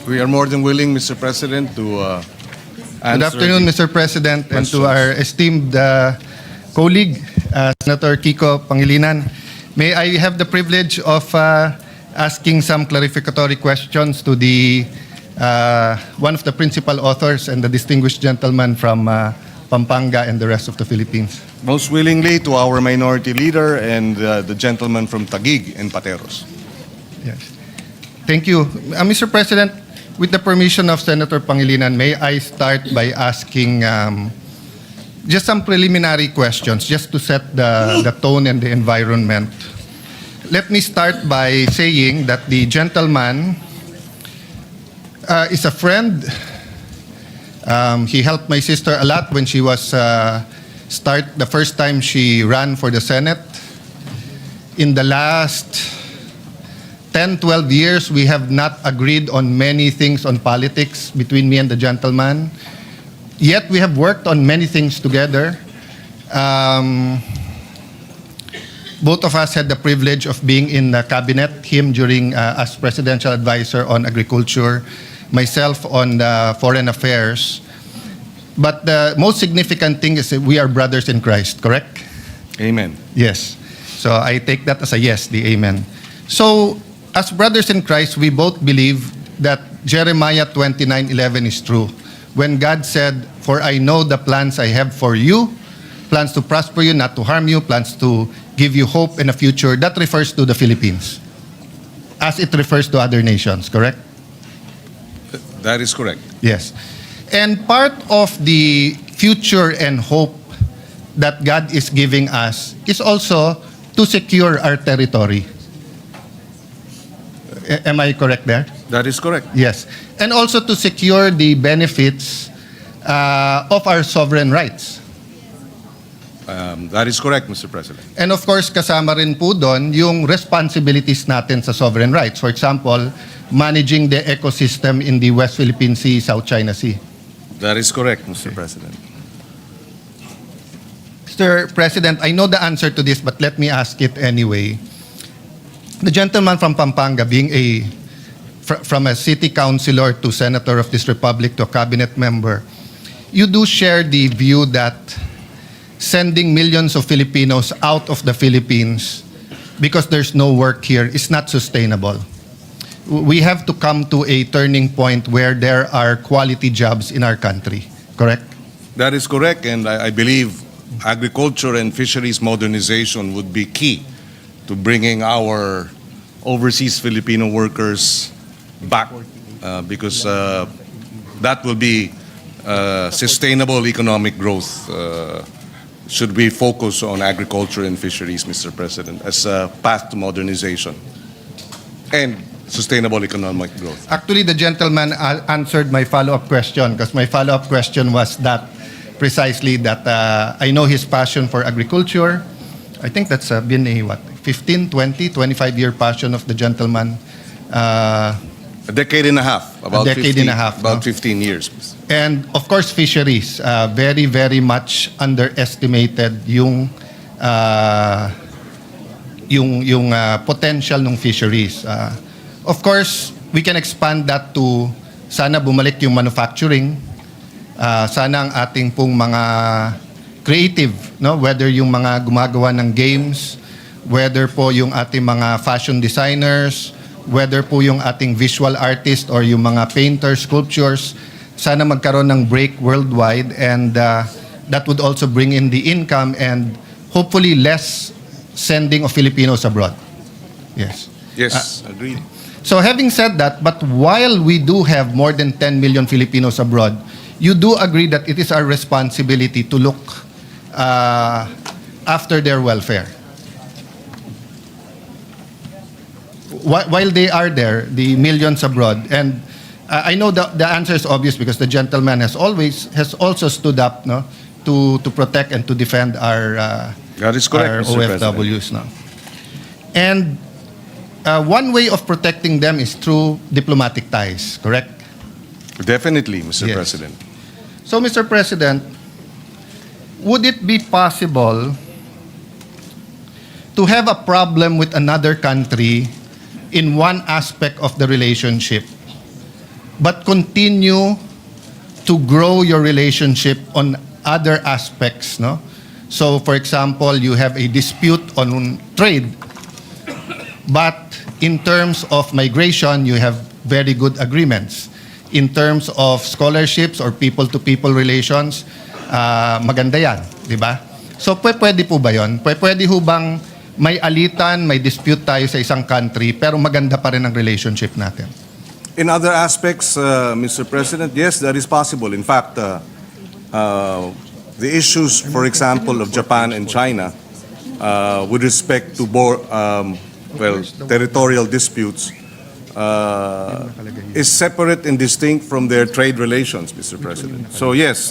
We are more than willing, Mr. President, to Good answer. afternoon, Mr. President, and to questions. our esteemed colleague, Senator Kiko Pangilinan. May I have the privilege of asking some clarificatory questions to the one of the principal authors and the distinguished gentleman from Pampanga and the rest of the Philippines. Most willingly to our minority leader and the gentleman from Taguig and Pateros. Yes. Thank you. Mr. President, with the permission of Senator Pangilinan, may I start by asking just some preliminary questions, just to set the tone and the environment. Let me start by saying that the gentleman is a friend. He helped my sister a lot when she was the first time she ran for the Senate. In the last 10, 12 years, we have not agreed on many things on politics between me and the gentleman. Yet we have worked on many things together. Both of us had the privilege of being in the cabinet, him during as presidential advisor on agriculture, myself on the foreign affairs. But the most significant thing is that we are brothers in Christ, correct? Amen. Yes. So I take that as a yes, the amen. So as brothers in Christ, we both believe that Jeremiah 29:11 is true. When God said, "For I know the plans I have for you, plans to prosper you, not to harm you, plans to give you hope in a future," that refers to the Philippines, as it refers to other nations, correct? That is correct. Yes. And part of the future and hope that God is giving us is also to secure our territory. Am I correct there? That is correct. Yes. And also to secure the benefits of our sovereign rights. That is correct, Mr. President. And of course, kasama rin po doon yung responsibilities natin sa sovereign rights. For example, managing the ecosystem in the West Philippine Sea, South China Sea. That is correct, Mr. President. Mr. President, I know the answer to this, but let me ask it anyway. The gentleman from Pampanga, being from a city councilor to senator of this republic to a cabinet member, you do share the view that sending millions of Filipinos out of the Philippines because there's no work here is not sustainable. We have to come to a turning point where there are quality jobs in our country, correct? That is correct, and I believe agriculture and fisheries modernization would be key to bringing our overseas Filipino workers back because that will be sustainable economic growth should we focus on agriculture and fisheries, Mr. President, as a path to modernization and sustainable economic growth. Actually, the gentleman answered my follow-up question, because my follow-up question was that precisely that I know his passion for agriculture. I think that's been a 15, 20, 25-year passion of the gentleman. A decade and a half, about 15 years. And of course, fisheries, very, very much underestimated yung potential ng fisheries. Of course, we can expand that to sana bumalik yung manufacturing, sana ang ating pong mga creative, no? Whether yung mga gumagawa ng games, whether po yung ating mga fashion designers, whether po yung ating visual artist or yung mga painters, sculptures, sana magkaroon ng break worldwide, and that would also bring in the income and hopefully less sending of Filipinos abroad. Yes. Yes, agreed. So having said that, but while we do have more than 10 million Filipinos abroad, you do agree that it is our responsibility to look after their welfare. While they are there, the millions abroad, and I know the answer is obvious because the gentleman has also stood up, no, to protect and to defend our That is correct, our Mr. OFWs, no. And one way of protecting them is through diplomatic ties, correct? Definitely, Mr. Yes. President. So, Mr. President, would it be possible to have a problem with another country in one aspect of the relationship, but continue to grow your relationship on other aspects, no? So, for example, you have a dispute on trade, but in terms of migration, you have very good agreements. In terms of scholarships or people-to-people relations, maganda yan, di ba? So, pwede po ba yun? Pwede ho bang may alitan, may dispute tayo sa isang country, pero maganda pa rin ang relationship natin? In other aspects, Mr. President, yes, that is possible. In fact, the issues, for example, of Japan and China, with respect to territorial disputes, is separate and distinct from their trade relations, Mr. President. So yes,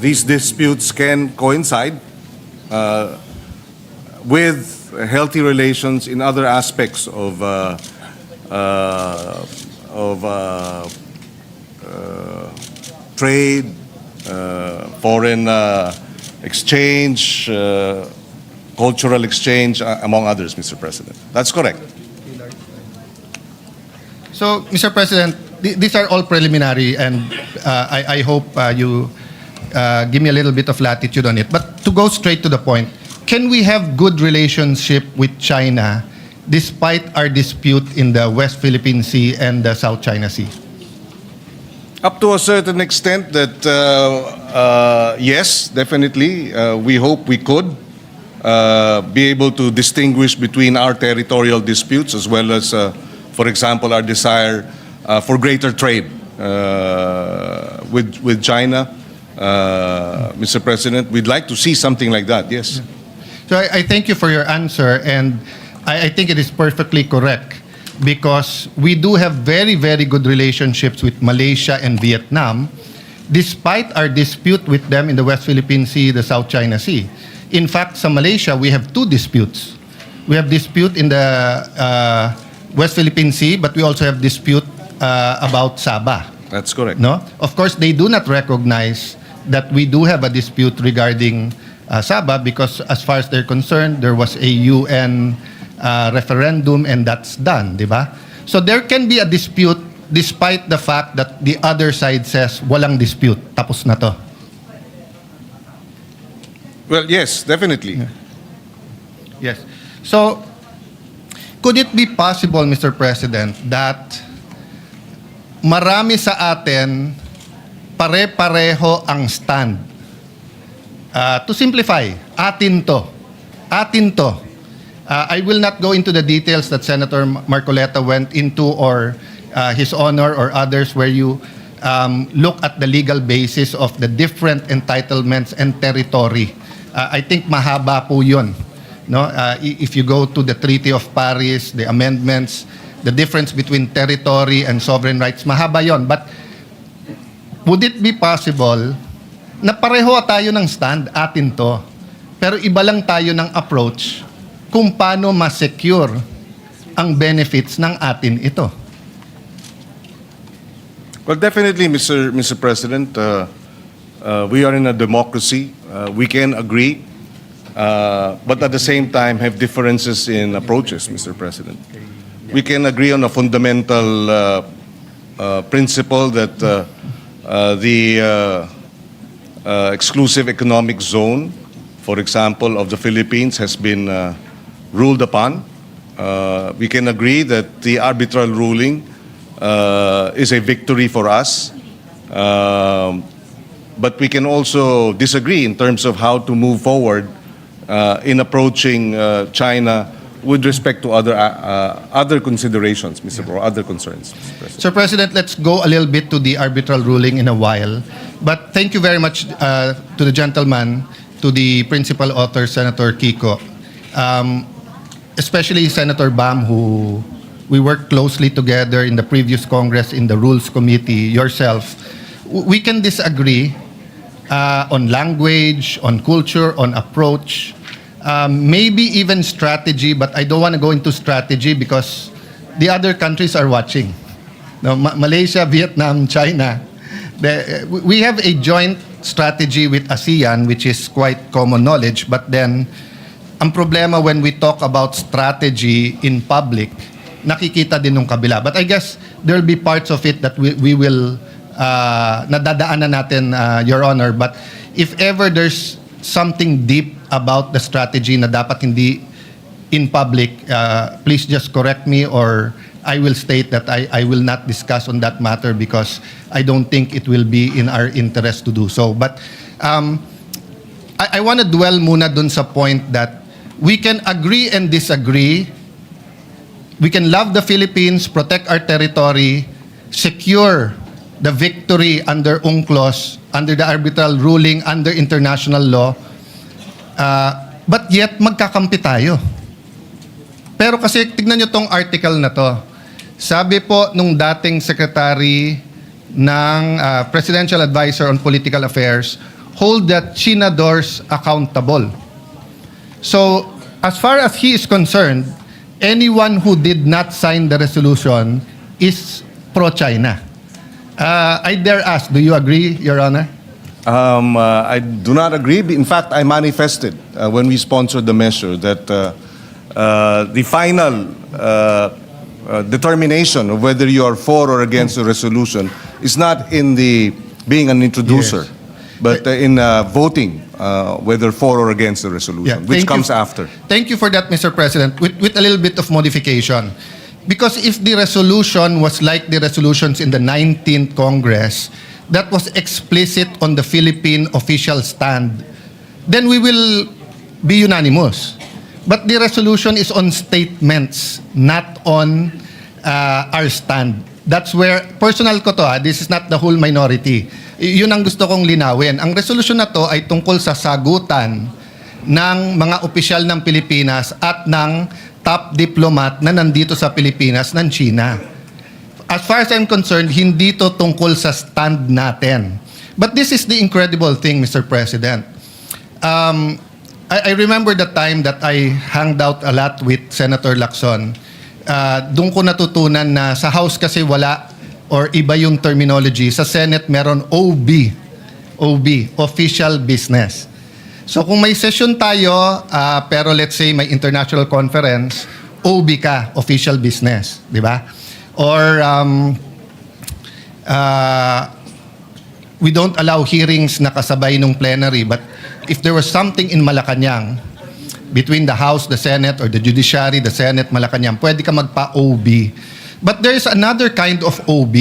these disputes can coincide with healthy relations in other aspects of trade, foreign exchange, cultural exchange, among others, Mr. President. That's correct. So, Mr. President, these are all preliminary, and I hope you give me a little bit of latitude on it. But to go straight to the point, can we have good relationship with China despite our dispute in the West Philippine Sea and the South China Sea? Up to a certain extent that, yes, definitely, we hope we could be able to distinguish between our territorial disputes as well as, for example, our desire for greater trade with China. Mr. President, we'd like to see something like that, yes. So I thank you for your answer, and I think it is perfectly correct because we do have very, very good relationships with Malaysia and Vietnam despite our dispute with them in the West Philippine Sea, the South China Sea. In fact, sa Malaysia, we have two disputes. We have dispute in the West Philippine Sea, but we also have dispute about Sabah. That's correct. No? Of course, they do not recognize that we do have a dispute regarding Sabah because as far as they're concerned, there was a UN referendum and that's done, di ba? So there can be a dispute despite the fact that the other side says walang dispute, tapos na to. Well, yes, definitely. Yes. So, could it be possible, Mr. President, that marami sa atin pare-pareho ang stand? To simplify, atin to. Atin to. I will not go into the details that Senator Marcoleta went into or His Honor or others where you look at the legal basis of the different entitlements and territory. I think mahaba po yun. No? If you go to the Treaty of Paris, the amendments, the difference between territory and sovereign rights, mahaba yon. But would it be possible na pareho tayo ng stand, atin to, pero iba lang tayo ng approach kung paano ma-secure ang benefits ng atin ito? Well, definitely, Mr. President, we are in a democracy. We can agree, but at the same time have differences in approaches, Mr. President. We can agree on a fundamental principle that the exclusive economic zone, for example, of the Philippines has been ruled upon. We can agree that the arbitral ruling is a victory for us. But we can also disagree in terms of how to move forward in approaching China with respect to other considerations, Mr. Bro, other concerns, Mr. President. So, President, let's go a little bit to the arbitral ruling in a while. But thank you very much to the gentleman, to the principal author, Senator Kiko, especially Senator Bam, who we worked closely together in the previous Congress in the Rules Committee, yourself. We can disagree on language, on culture, on approach, maybe even strategy, but I don't want to go into strategy because the other countries are watching. No, Malaysia, Vietnam, China. We have a joint strategy with ASEAN, which is quite common knowledge, but then ang problema when we talk about strategy in public nakikita din ng kabila. But I guess there'll be parts of it that we will nadadaanan natin, Your Honor. But if ever there's something deep about the strategy na dapat hindi in public, please just correct me, or I will state that I will not discuss on that matter because I don't think it will be in our interest to do so. But I want to dwell muna dun sa point that we can agree and disagree. We can love the Philippines, protect our territory, secure the victory under UNCLOS, under the arbitral ruling, under international law, but yet magkakampi tayo. Pero kasi tignan nyo tong article na to. Sabi po nung dating secretary ng Presidential Advisor on Political Affairs, hold the chinadors accountable. So, as far as he is concerned, anyone who did not sign the resolution is pro-China. I dare ask, do you agree, Your Honor? I do not agree. In fact, I manifested when we sponsored the measure that the final determination of whether you are for or against the resolution is not in the being an introducer, Yes. but in voting whether for or against the resolution, which thank you. comes after. Thank you for that, Mr. President, with a little bit of modification. Because if the resolution was like the resolutions in the 19th Congress, that was explicit on the Philippine official stand, then we will be unanimous. But the resolution is on statements, not on our stand. That's where, personal ko to, this is not the whole minority. Yun ang gusto kong linawin. Ang resolution na to ay tungkol sa sagutan ng mga opisyal ng Pilipinas at ng top diplomat na nandito sa Pilipinas ng China. As far as I'm concerned, hindi to tungkol sa stand natin. But this is the incredible thing, Mr. President. I remember the time that I hanged out a lot with Senator Lacson. Doon ko natutunan na sa House kasi wala or iba yung terminology. Sa Senate meron OB, official business. So kung may session tayo, pero let's say may international conference, OB ka, official business, di ba? Or we don't allow hearings na kasabay nung plenary, but if there was something in Malacanang, between the House, the Senate, or the Judiciary, the Senate, Malacanang, pwede ka magpa-OB. But there is another kind of OB,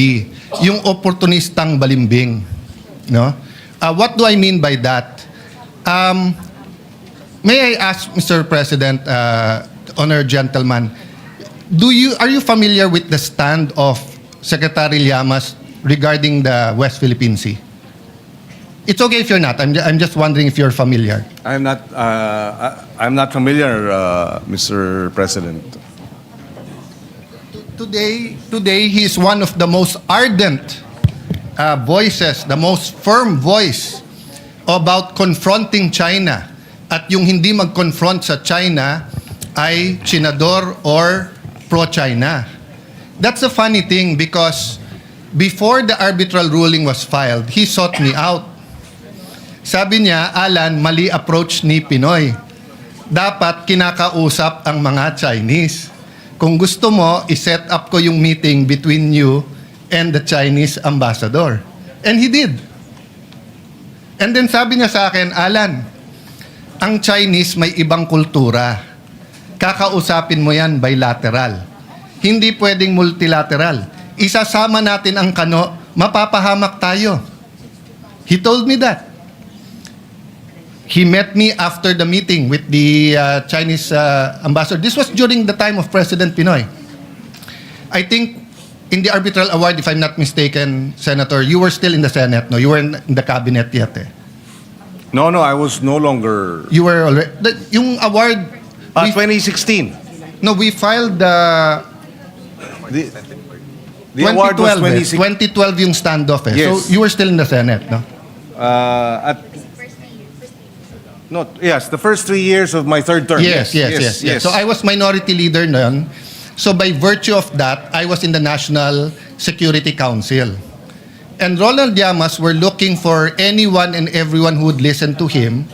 yung opportunistang balimbing. No? What do I mean by that? May I ask, Mr. President, honored gentleman, are you familiar with the stand of Secretary Llamas regarding the West Philippine Sea? It's okay if you're not. I'm just wondering if you're familiar. I'm not familiar, Mr. President. Today, he is one of the most ardent voices, the most firm voice about confronting China. At yung hindi mag-confront sa China ay Chinador or pro-China. That's a funny thing because before the arbitral ruling was filed, he sought me out. Sabi niya, Alan, mali approach ni Pinoy. Dapat kinakausap ang mga Chinese. Kung gusto mo, iset up ko yung meeting between you and the Chinese ambassador. And he did. And then sabi niya sa akin, Alan, ang Chinese may ibang kultura. Kakausapin mo yan bilateral. Hindi pwedeng multilateral. Isasama natin ang kano, mapapahamak tayo. He told me that. He met me after the meeting with the Chinese ambassador. This was during the time of President Pinoy. I think in the arbitral award, if I'm not mistaken, Senator, you were still in the Senate, no? You were in the cabinet yet, eh? No, I was no longer. You were already... Yung award... 2016. No, we filed the... The award was 2012, 2012 yung standoff, eh. Yes. So you were still in the Senate, no? Yes, the first 3 years of my third term. Yes. So I was minority leader noon. So by virtue of that, I was in the National Security Council. And Ronald Llamas were looking for anyone and everyone who would listen to him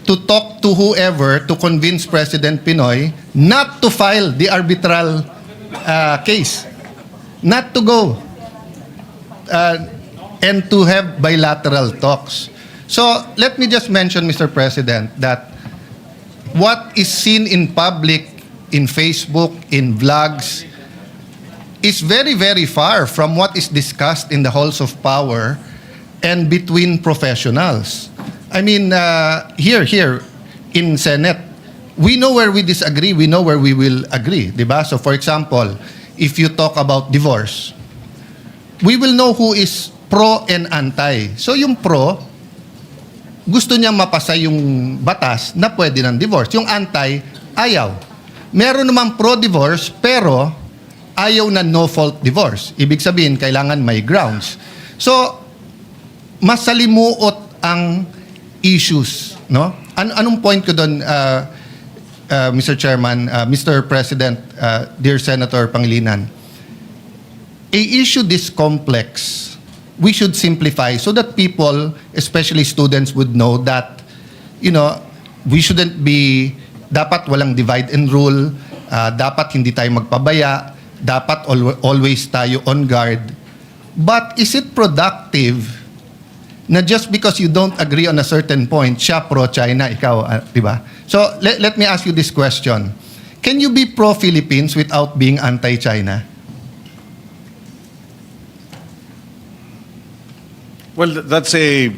to talk to whoever to convince President Pinoy not to file the arbitral case. Not to go and to have bilateral talks. So let me just mention, Mr. President, that what is seen in public, in Facebook, in vlogs, is very, very far from what is discussed in the halls of power and between professionals. I mean, here in Senate, we know where we disagree, we know where we will agree, di ba? So for example, if you talk about divorce, we will know who is pro and anti. So yung pro, gusto niyang mapasa yung batas na pwede ng divorce. Yung anti, ayaw. Meron namang pro-divorce, pero ayaw na no-fault divorce. Ibig sabihin, kailangan may grounds. So, masalimuot ang issues, no? Anong point ko doon, Mr. Chairman, Mr. President, dear Senator Pangilinan? A issue this complex, we should simplify so that people, especially students, would know that, you know, we shouldn't be, dapat walang divide and rule, dapat hindi tayo magpabaya, dapat always tayo on guard. But is it productive na just because you don't agree on a certain point, siya pro-China, ikaw, di ba? So, let me ask you this question. Can you be pro-Philippines without being anti-China? Well, that's a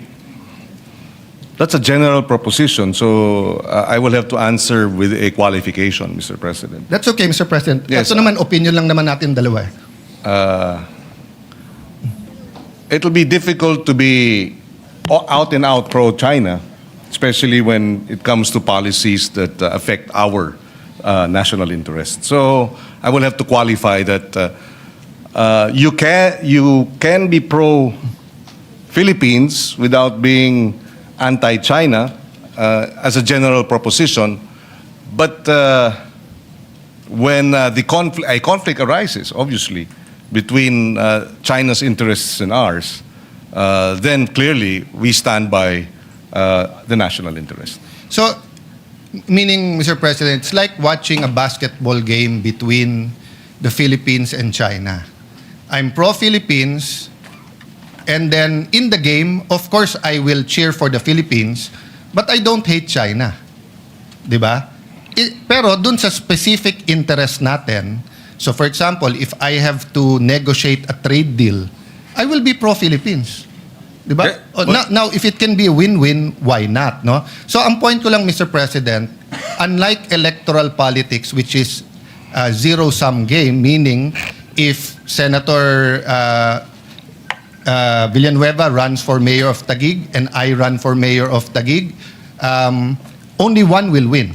general proposition, so I will have to answer with a qualification, Mr. President. That's okay, Mr. President. Yes, Ito naman, opinion lang naman natin dalawa. It'll be difficult to be out and out pro-China, especially when it comes to policies that affect our national interest. So I will have to qualify that you can be pro-Philippines without being anti-China as a general proposition, but when a conflict arises, obviously, between China's interests and ours, then clearly we stand by the national interest. So, meaning, Mr. President, it's like watching a basketball game between the Philippines and China. I'm pro-Philippines, and then in the game, of course, I will cheer for the Philippines, but I don't hate China. Di ba? Pero dun sa specific interest natin, so for example, if I have to negotiate a trade deal, I will be pro-Philippines. Di ba? Now, if it can be a win-win, why not? No? So ang point ko lang, Mr. President, unlike electoral politics, which is a zero-sum game, meaning if Senator Villanueva runs for mayor of Taguig and I run for mayor of Taguig, only one will win.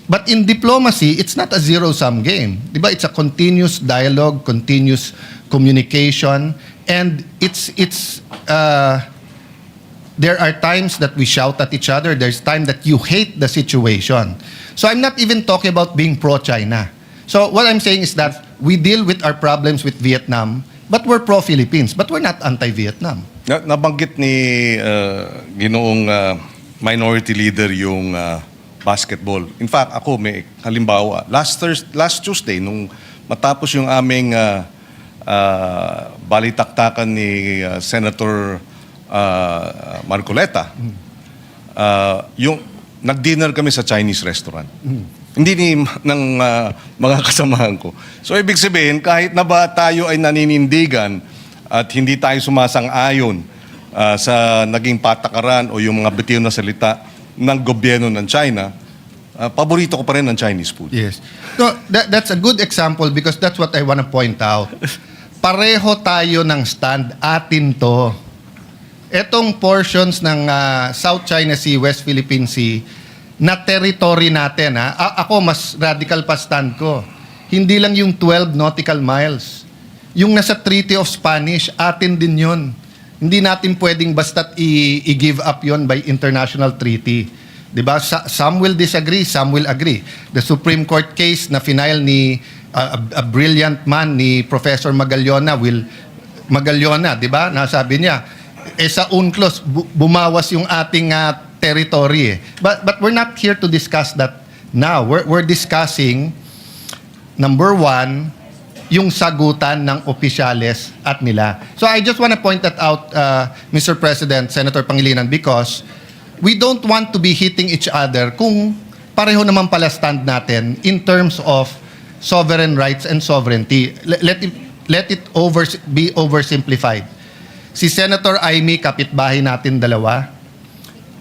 But in diplomacy, it's not a zero-sum game. Diba? It's a continuous dialogue, continuous communication, and there are times that we shout at each other. There's time that you hate the situation. So I'm not even talking about being pro-China. So what I'm saying is that we deal with our problems with Vietnam, but we're pro-Philippines, but we're not anti-Vietnam. Nabanggit ni Ginoong minority leader yung basketball. In fact, ako may halimbawa. Last Tuesday, nung matapos yung aming balitaktakan ni Senator Marcoleta, yung nag-dinner kami sa Chinese restaurant. Hindi ng mga kasamahan ko. So ibig sabihin, kahit na ba tayo ay naninindigan at hindi tayo sumasang-ayon sa naging patakaran o yung mga bitiw na salita ng gobyerno ng China, paborito ko pa rin ang Chinese food. Yes. So that's a good example because that's what I want to point out. Pareho tayo ng stand, atin to. Etong portions ng South China Sea, West Philippine Sea, na territory natin. Ako, mas radical pa stand ko. Hindi lang yung 12 nautical miles. Yung nasa Treaty of Spanish, atin din yun. Hindi natin pwedeng basta't i-give up yon by international treaty. Diba? Some will disagree, some will agree. The Supreme Court case na final ni a brilliant man ni Professor Magallona, diba? Nasabi niya, sa UNCLOS, bumawas yung ating territory. But we're not here to discuss that now. We're discussing number one, yung sagutan ng opisyales at nila. So I just want to point that out, Mr. President, Senator Pangilinan, because we don't want to be hitting each other kung pareho naman pala stand natin in terms of sovereign rights and sovereignty. Let it be oversimplified. Si Senator Amy, kapitbahay natin dalawa,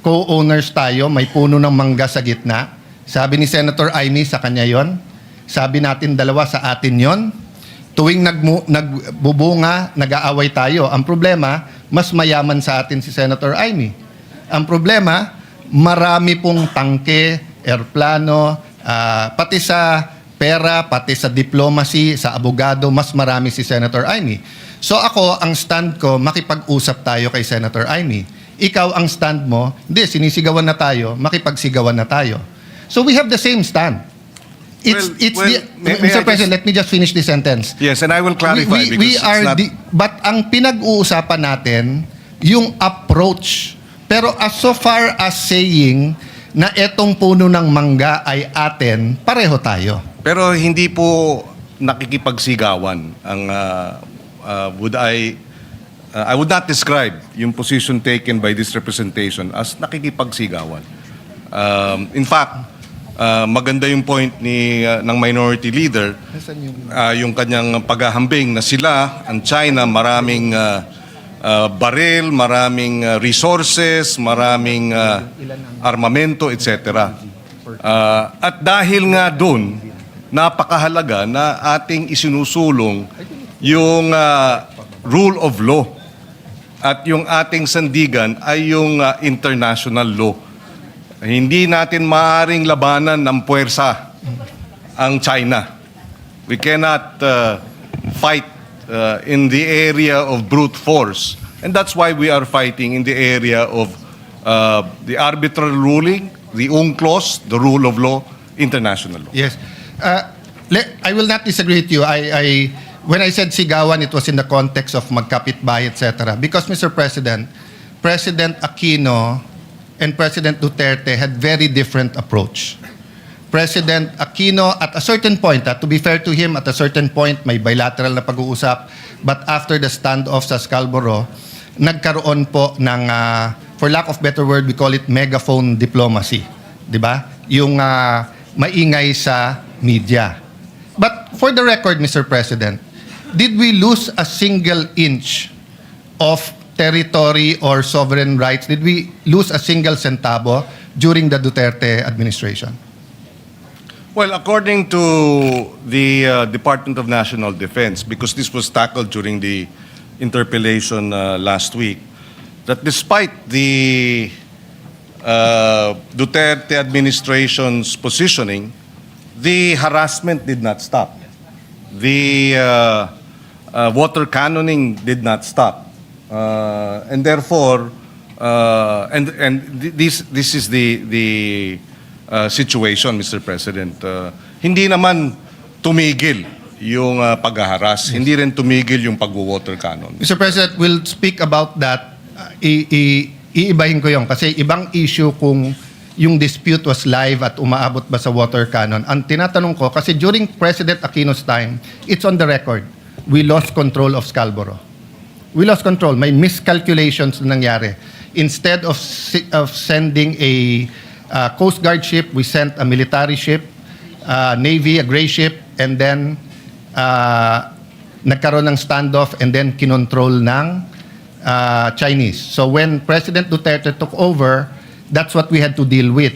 co-owners tayo, may puno ng mangga sa gitna. Sabi ni Senator Amy, sa kanya yon. Sabi natin dalawa, sa atin yon. Tuwing nagbubunga, nag-aaway tayo. Ang problema, mas mayaman sa atin si Senator Amy. Ang problema, marami pong tangke, airplano, pati sa pera, pati sa diplomacy, sa abogado, mas marami si Senator Amy. So ako, ang stand ko, makipag-usap tayo kay Senator Amy. Ikaw, ang stand mo, hindi, sinisigawan na tayo, makipagsigawan na tayo. So we have the same stand. Mr. President, let me just finish this sentence. Yes, and I will clarify but ang pinag-uusapan natin, yung approach. Pero as so far as saying na etong puno ng mangga ay atin, pareho tayo. Pero hindi po nakikipagsigawan ang I would not describe yung position taken by this representation as nakikipagsigawan. In fact, maganda yung point ng minority leader, yung kanyang paghahambing na sila, ang China, maraming baril, maraming resources, maraming armamento, etc. At dahil nga doon, napakahalaga na ating isinusulong yung rule of law at yung ating sandigan ay yung international law. Hindi natin maaaring labanan ng puwersa ang China. We cannot fight in the area of brute force. And that's why we are fighting in the area of the arbitrary ruling, the UNCLOS, the rule of law, international law. Yes. I will not disagree with you. When I said sigawan, it was in the context of magkapitbahay, etc. Because, Mr. President, President Aquino and President Duterte had very different approach. President Aquino, at a certain point, to be fair to him, at a certain point, may bilateral na pag-uusap. But after the standoff sa Scarborough, nagkaroon po ng, for lack of better word, we call it megaphone diplomacy. Di ba? Yung maingay sa media. But for the record, Mr. President, did we lose a single inch of territory or sovereign rights? Did we lose a single centavo during the Duterte administration? Well, according to the Department of National Defense, because this was tackled during the interpellation last week, that despite the Duterte administration's positioning, the harassment did not stop. The water cannoning did not stop. And therefore, this is the situation, Mr. President. Hindi naman tumigil yung paghaharas. Yes. Hindi rin tumigil yung pag-water cannon. Mr. President, we'll speak about that. Iibahin ko yun kasi ibang issue kung yung dispute was live at umaabot ba sa water cannon. Ang tinatanong ko, kasi during President Aquino's time, it's on the record, we lost control of Scarborough. We lost control. May miscalculations na nangyari. Instead of sending a Coast Guard ship, we sent a military ship, Navy, a gray ship, and then nagkaroon ng standoff and then kinontrol ng Chinese. So when President Duterte took over, that's what we had to deal with,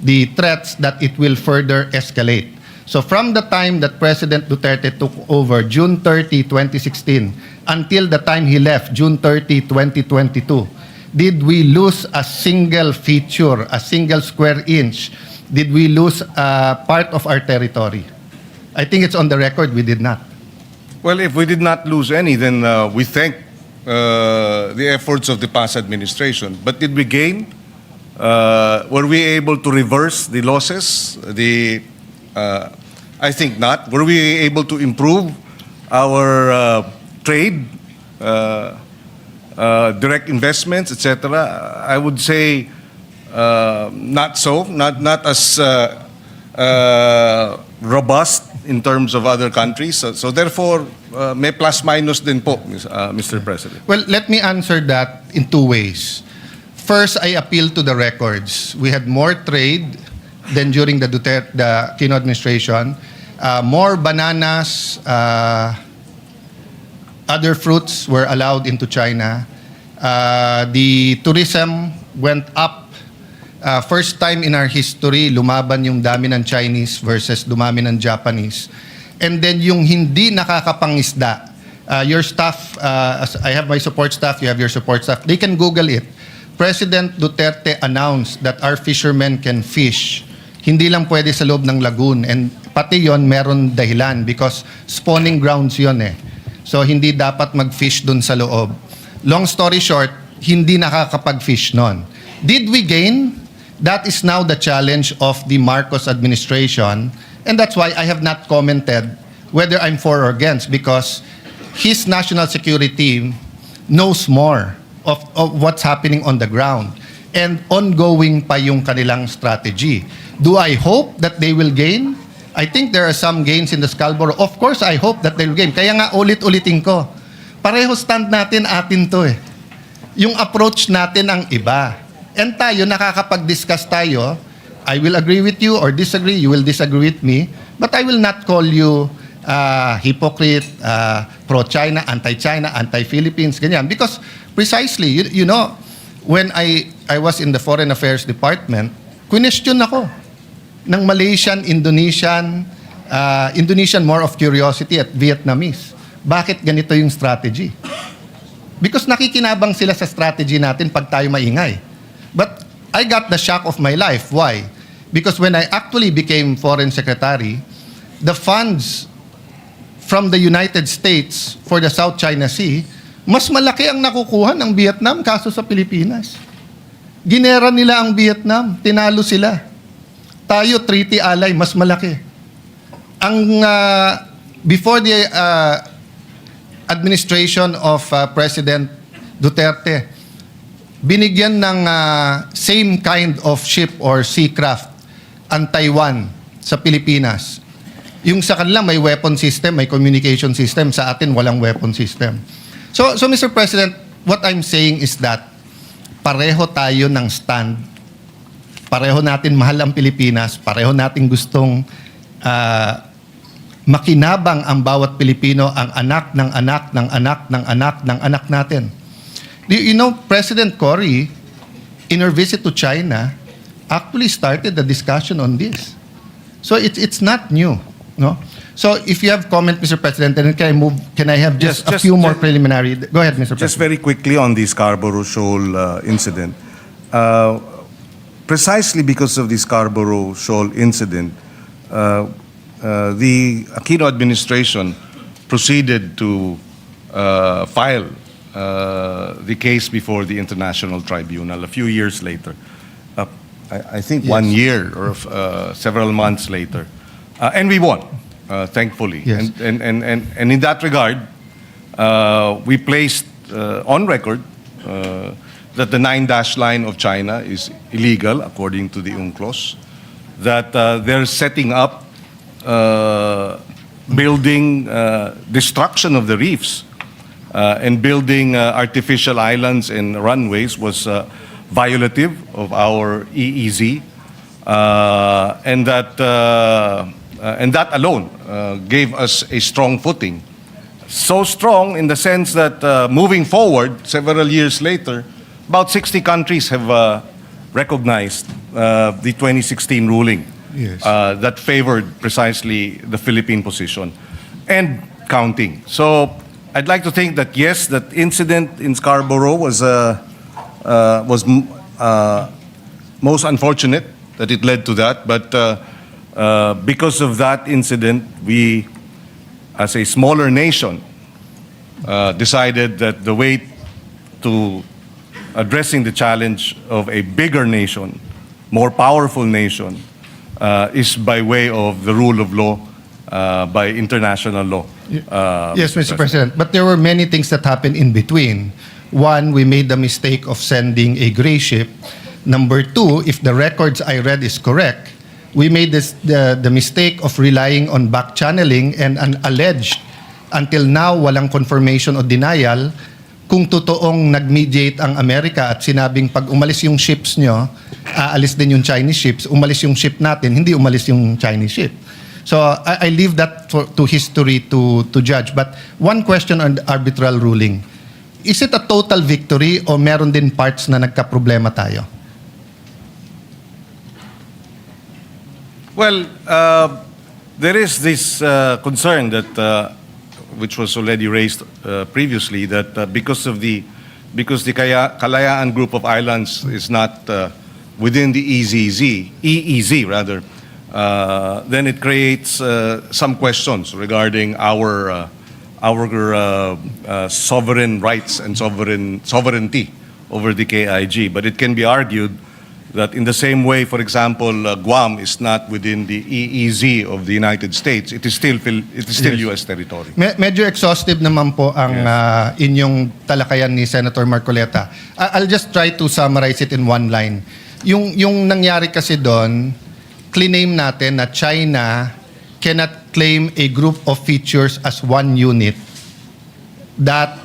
the threats that it will further escalate. So from the time that President Duterte took over, June 30, 2016, until the time he left, June 30, 2022, did we lose a single feature, a single square inch? Did we lose part of our territory? I think it's on the record, we did not. Well, if we did not lose any, then we thank the efforts of the past administration. But did we gain? Were we able to reverse the losses? I think not. Were we able to improve our trade, direct investments, etc.? I would say not so. Not as robust in terms of other countries. So therefore, may plus minus din po, Mr. President. Well, let me answer that in two ways. First, I appeal to the records. We had more trade than during the Aquino administration. More bananas, other fruits were allowed into China. The tourism went up. First time in our history, lumaban yung dami ng Chinese versus dumami ng Japanese. And then yung hindi nakakapangisda, your staff, I have my support staff, you have your support staff, they can Google it. President Duterte announced that our fishermen can fish. Hindi lang pwede sa loob ng lagoon. And pati yon meron dahilan because spawning grounds yon eh. So hindi dapat mag-fish dun sa loob. Long story short, hindi nakakapag-fish nun. Did we gain? That is now the challenge of the Marcos administration. And that's why I have not commented whether I'm for or against because his national security knows more of what's happening on the ground. And ongoing pa yung kanilang strategy. Do I hope that they will gain? I think there are some gains in the Scarborough. Of course, I hope that they will gain. Kaya nga ulit-ulitin ko. Pareho stand natin, atin to eh. Yung approach natin ang iba. And tayo, nakakapag-discuss tayo. I will agree with you or disagree. You will disagree with me. But I will not call you hypocrite, pro-China, anti-China, anti-Philippines, ganyan. Because precisely, you know, when I was in the Foreign Affairs Department, question ako ng Malaysian, Indonesian more of curiosity at Vietnamese. Bakit ganito yung strategy? Because nakikinabang sila sa strategy natin pag tayo maingay. But I got the shock of my life. Why? Because when I actually became Foreign Secretary, the funds from the United States for the South China Sea, mas malaki ang nakukuha ng Vietnam kaso sa Pilipinas. Ginera nila ang Vietnam, tinalo sila. Tayo, treaty ally, mas malaki. Ang before the administration of President Duterte, binigyan ng same kind of ship or seacraft ang Taiwan sa Pilipinas. Yung sa kanila may weapon system, may communication system. Sa atin, walang weapon system. So Mr. President, what I'm saying is that pareho tayo ng stand. Pareho natin mahal ang Pilipinas. Pareho natin gustong makinabang ang bawat Pilipino, ang anak ng anak ng anak ng anak ng anak natin. You know, President Cory, in her visit to China, actually started the discussion on this. So it's not new, no? So if you have comment, Mr. President, then can I have just a few more preliminary? Go ahead, Mr. Just President. very quickly on the Scarborough Shoal incident. Precisely because of the Scarborough Shoal incident, the Aquino administration proceeded to file the case before the International Tribunal a few years later. I think Yes. 1 year or several months later. And we won, thankfully. Yes. And in that regard, we placed on record that the 9-dash line of China is illegal according to the UNCLOS, that they're setting up building destruction of the reefs and building artificial islands and runways was violative of our EEZ, and that alone gave us a strong footing. So strong in the sense that moving forward, several years later, about 60 countries have recognized the 2016 ruling. Yes. That favored precisely the Philippine position and counting. So I'd like to think that yes, that incident in Scarborough was most unfortunate that it led to that. But because of that incident, we, as a smaller nation, decided that the way to addressing the challenge of a bigger nation, more powerful nation, is by way of the rule of law, by international law. Yes, Mr. President. But there were many things that happened in between. One, we made the mistake of sending a gray ship. Number two, if the records I read is correct, we made the mistake of relying on back channeling and an alleged, until now walang confirmation o denial, kung totoong nag-mediate ang Amerika at sinabing pag umalis yung ships nyo, aalis din yung Chinese ships, umalis yung ship natin, hindi umalis yung Chinese ship. So I leave that to history to judge. But one question on the arbitral ruling. Is it a total victory o meron din parts na nagka-problema tayo? Well, there is this concern that, which was already raised previously, that because the Kalayaan group of islands is not within the EEZ rather, then it creates some questions regarding our sovereign rights and sovereignty over the KIG. But it can be argued that in the same way, for example, Guam is not within the EEZ of the United States, it is still U.S. territory. Medyo exhaustive naman po ang inyong talakayan ni Senator Marcoleta. I'll just try to summarize it in one line. Yung nangyari kasi doon, claim natin na China cannot claim a group of features as one unit that,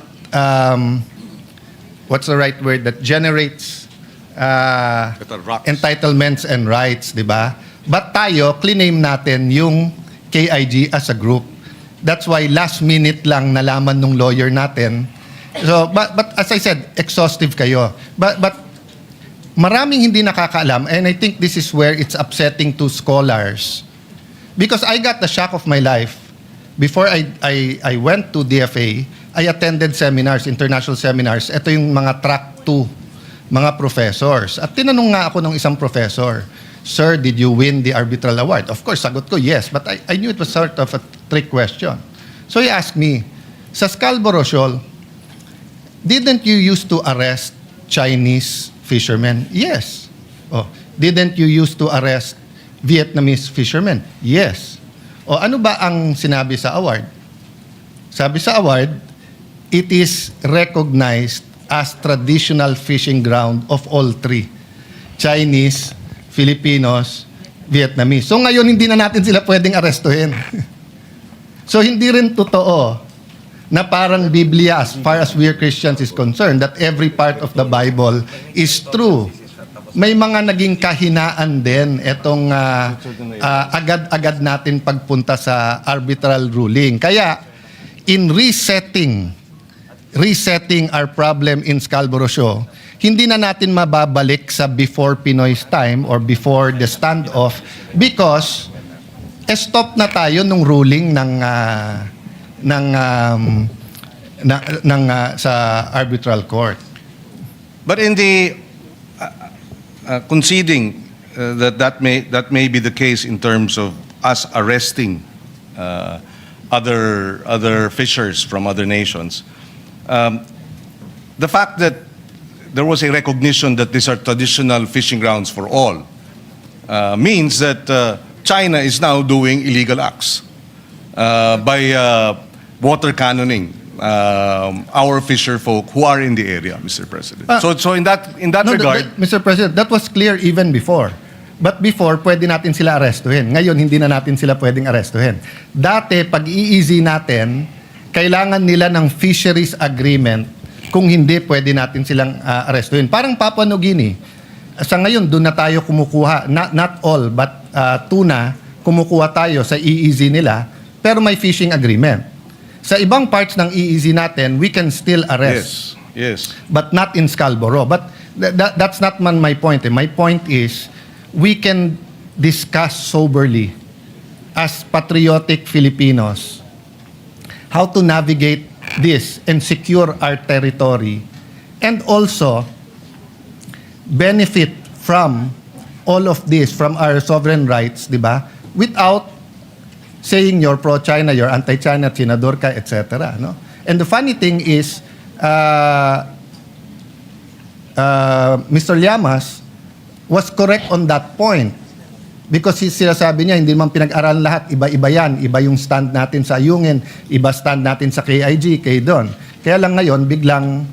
what's the right word, that generates entitlements and rights, di ba? But tayo, claim natin yung KIG as a group. That's why last minute lang nalaman nung lawyer natin. So, but as I said, exhaustive kayo. But maraming hindi nakakaalam, and I think this is where it's upsetting to scholars. Because I got the shock of my life. Before I went to DFA, I attended seminars, international seminars. Ito yung mga track 2, mga professors. At tinanong nga ako ng isang professor, "Sir, did you win the arbitral award?" Of course, sagot ko, yes. But I knew it was sort of a trick question. So he asked me, "Sa Scarborough Shoal, didn't you used to arrest Chinese fishermen?" "Yes." "Oh, didn't you used to arrest Vietnamese fishermen?" "Yes." "O ano ba ang sinabi sa award?" Sabi sa award, "It is recognized as traditional fishing ground of all three: Chinese, Filipinos, Vietnamese." So ngayon, hindi na natin sila pwedeng arestuhin. So hindi rin totoo na parang Biblia, as far as we Christians is concerned, that every part of the Bible is true. May mga naging kahinaan din itong agad-agad natin pagpunta sa arbitral ruling. Kaya, in resetting our problem in Scarborough Shoal, hindi na natin mababalik sa before Pinoy's time or before the standoff because stop na tayo nung ruling sa arbitral court. But in the conceding that may be the case in terms of us arresting other fishers from other nations, the fact that there was a recognition that these are traditional fishing grounds for all means that China is now doing illegal acts by water cannoning our fisher folk who are in the area, Mr. President. So in that regard, Mr. President, that was clear even before. But before, pwede natin sila arestuhin. Ngayon, hindi na natin sila pwedeng arestuhin. Dati, pag i-easy natin, kailangan nila ng fisheries agreement. Kung hindi, pwede natin silang arestuhin. Parang Papua New Guinea. Sa ngayon, doon na tayo kumukuha. Not all, but tuna, kumukuha tayo sa EEZ nila, pero may fishing agreement. Sa ibang parts ng EEZ natin, we can still arrest. yes. But not in Scarborough. But that's not my point. My point is, we can discuss soberly as patriotic Filipinos how to navigate this and secure our territory and also benefit from all of this, from our sovereign rights, di ba? Without saying you're pro-China, you're anti-China, Chinador ka, etc. No? And the funny thing is, Mr. Llamas was correct on that point. Because sinasabi niya, hindi man pinag-aralan lahat, iba-iba yan. Iba yung stand natin sa Ayungin, iba stand natin sa KIG, kay Don. Kaya lang ngayon, biglang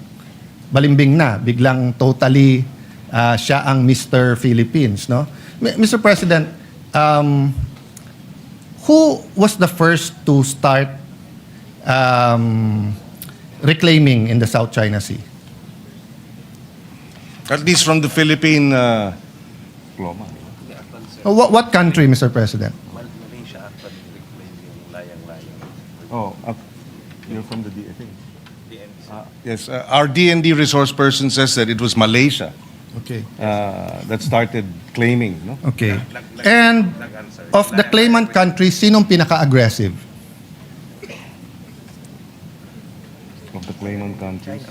balimbing na, biglang totally siya ang Mr. Philippines. No? Mr. President, who was the first to start reclaiming in the South China Sea? At least from the Philippine... What country, Mr. President? Malaysia actually reclaim yung layang-layang. Oh, you're from the DFA. DNC. Yes, our DND resource person says that it was Malaysia Okay. that started claiming. No? Okay. And of the claimant countries, sinong pinaka-aggressive? Of the claimant countries.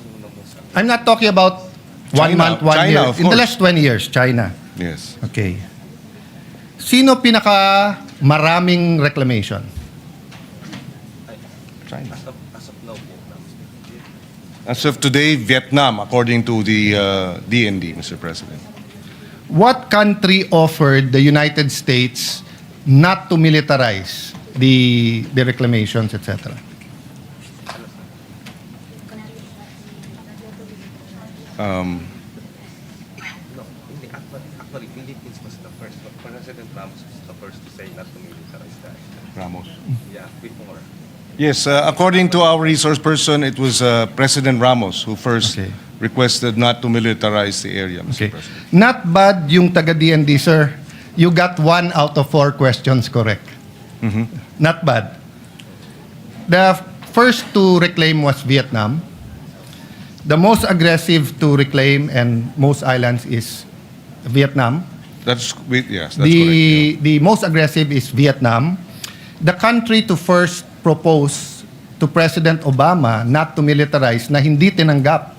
I'm not talking about 1 China. month, 1 China, year. of In the course. last 20 years, China. Yes. Okay. Sino pinaka maraming reclamation? China. As of now, Vietnam. As of today, Vietnam, according to the DND, Mr. President. What country offered the United States not to militarize the reclamations, etc.? No, hindi. Actually, Philippines was the first. President Ramos was the first to say not to militarize that. Ramos. Yeah, before. Yes, according to our resource person, it was President Ramos who first Okay. requested not to militarize the area, Mr. Okay. President. Not bad yung taga-DND, sir. You got 1 out of 4 questions correct. Not bad. The first to reclaim was Vietnam. The most aggressive to reclaim and most islands is Vietnam. Yes, that's correct. The most aggressive is Vietnam. The country to first propose to President Obama not to militarize na hindi tinanggap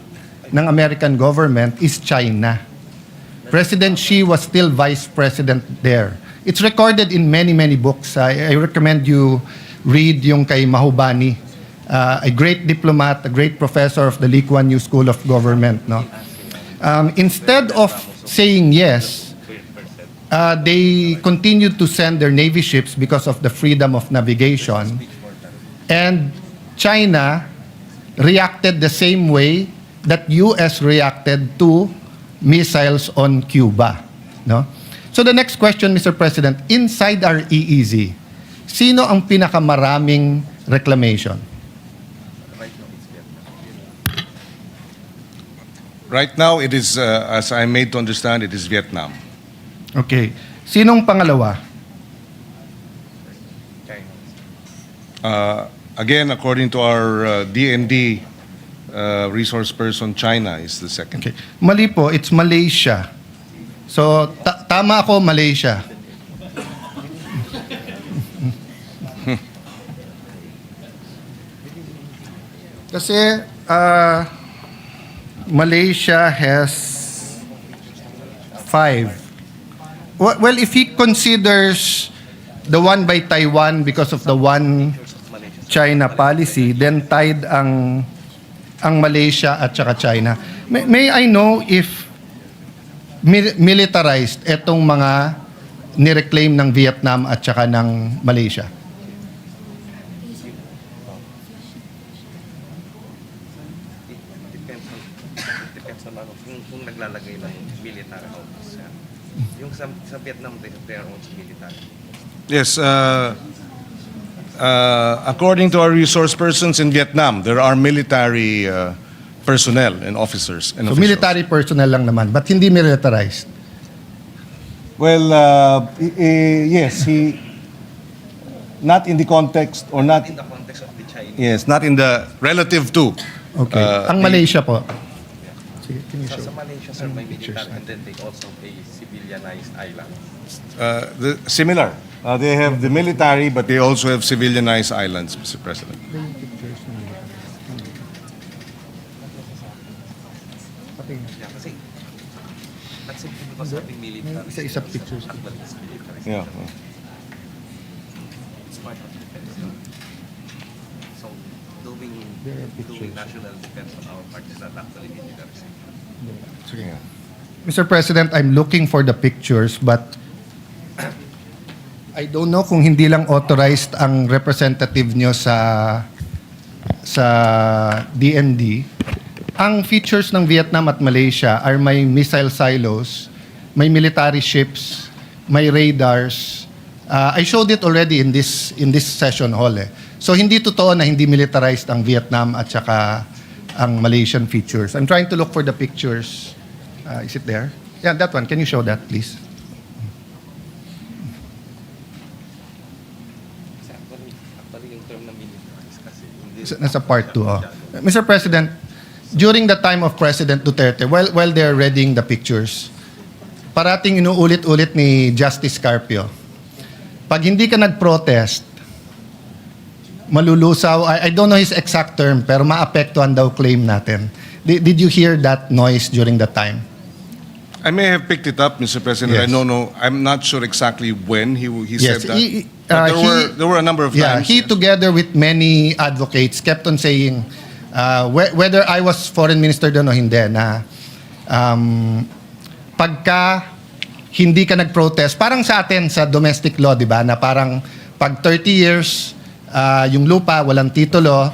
ng American government is China. President Xi was still vice president there. It's recorded in many, many books. I recommend you read yung kay Mahubani, a great diplomat, a great professor of the Lee Kuan Yew School of Government. No? Instead of saying yes, they continued to send their Navy ships because of the freedom of navigation. And China reacted the same way that US reacted to missiles on Cuba. No? So the next question, Mr. President, inside our EEZ, sino ang pinakamaraming reclamation? Right now, it's Vietnam. Right now, it is, as I made to understand, it is Vietnam. Okay. Sinong pangalawa? China. Again, according to our DND resource person, China is the second. Okay. Mali po, it's Malaysia. So, tama ako, Malaysia. Kasi, Malaysia has 5. Well, if he considers the one by Taiwan because of the one China policy, then tied ang Malaysia at saka China. May I know if militarized etong mga nireclaim ng Vietnam at saka ng Malaysia? Depends on kung naglalagay ng military office. Yung sa Vietnam, they have their own military. Yes, according to our resource persons in Vietnam, there are military personnel and officers. And So officials. military personnel lang naman, but hindi militarized. Well, yes, not in the context or not. In the context of the Chinese. Yes, not in the relative to. Okay. Ang Malaysia po. Sige, can you show? Sa Malaysia, sir, may military and then they also a civilianized island. Similar. They have the military, but they also have civilianized islands, Mr. President. Yeah, kasi that's simply because having military. Isa-isa pictures. Actually, it's military. Yeah. It's part of defense. So, doing national defense on our part is not actually military. Yeah. Mr. President, I'm looking for the pictures, but I don't know kung hindi lang authorized ang representative nyo sa DND. Ang features ng Vietnam at Malaysia are may missile silos, may military ships, may radars, I showed it already in this session hall. So hindi totoo na hindi militarized ang Vietnam at saka ang Malaysian features. I'm trying to look for the pictures. Is it there? Yeah, that one. Can you show that, please? Actually, yung term na militarized kasi hindi. Nasa part 2. Oh. Mr. President, during the time of President Duterte, while they're readying the pictures, parating inuulit-ulit ni Justice Carpio, pag hindi ka nag-protest, malulusaw, I don't know his exact term, pero maapektuhan daw claim natin. Did you hear that noise during that time? I may have picked it up, Mr. President. Yes. I don't know. I'm not sure exactly when he Yes, said that. But there were a number of Yeah, times. he yes. together with many advocates kept on saying, whether I was foreign minister doon o hindi, na pagka hindi ka nag-protest, parang sa atin sa domestic law, di ba, na parang pag 30 years, yung lupa, walang titulo,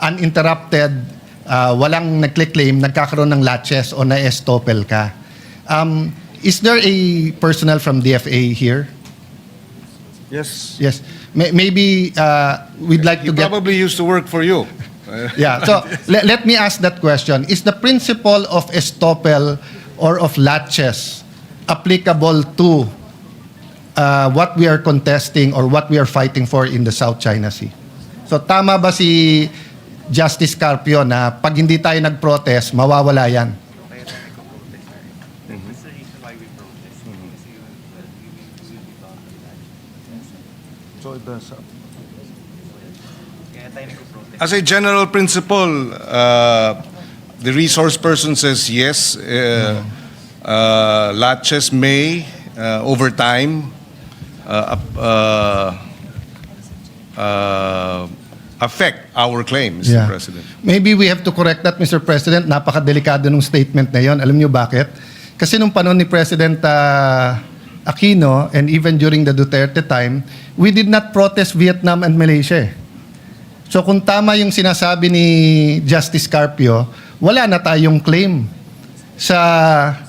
uninterrupted, walang nagclaim, nagkakaroon ng laches o na-estopel ka. Is there a personnel from DFA here? Yes. Yes. Maybe we'd like He to get... probably used to work for you. Yeah. So let me ask that question. Is the principle of estoppel or of laches applicable to what we are contesting or what we are fighting for in the South China Sea? So tama ba si Justice Carpio na pag hindi tayo nag-protest, mawawala yan? Kaya tayo nagpo-protest. That's the reason why we protest. Kasi we will be taught on that. So it does. Kaya tayo nagpo-protest. As a general principle, the resource person says yes. Latches may, over time, affect our claims, Mr. President. Maybe we have to correct that, Mr. President. Napakadelikado ng statement na yon. Alam niyo bakit? Kasi nung panahon ni President Aquino and even during the Duterte time, we did not protest Vietnam and Malaysia. So kung tama yung sinasabi ni Justice Carpio, wala na tayong claim sa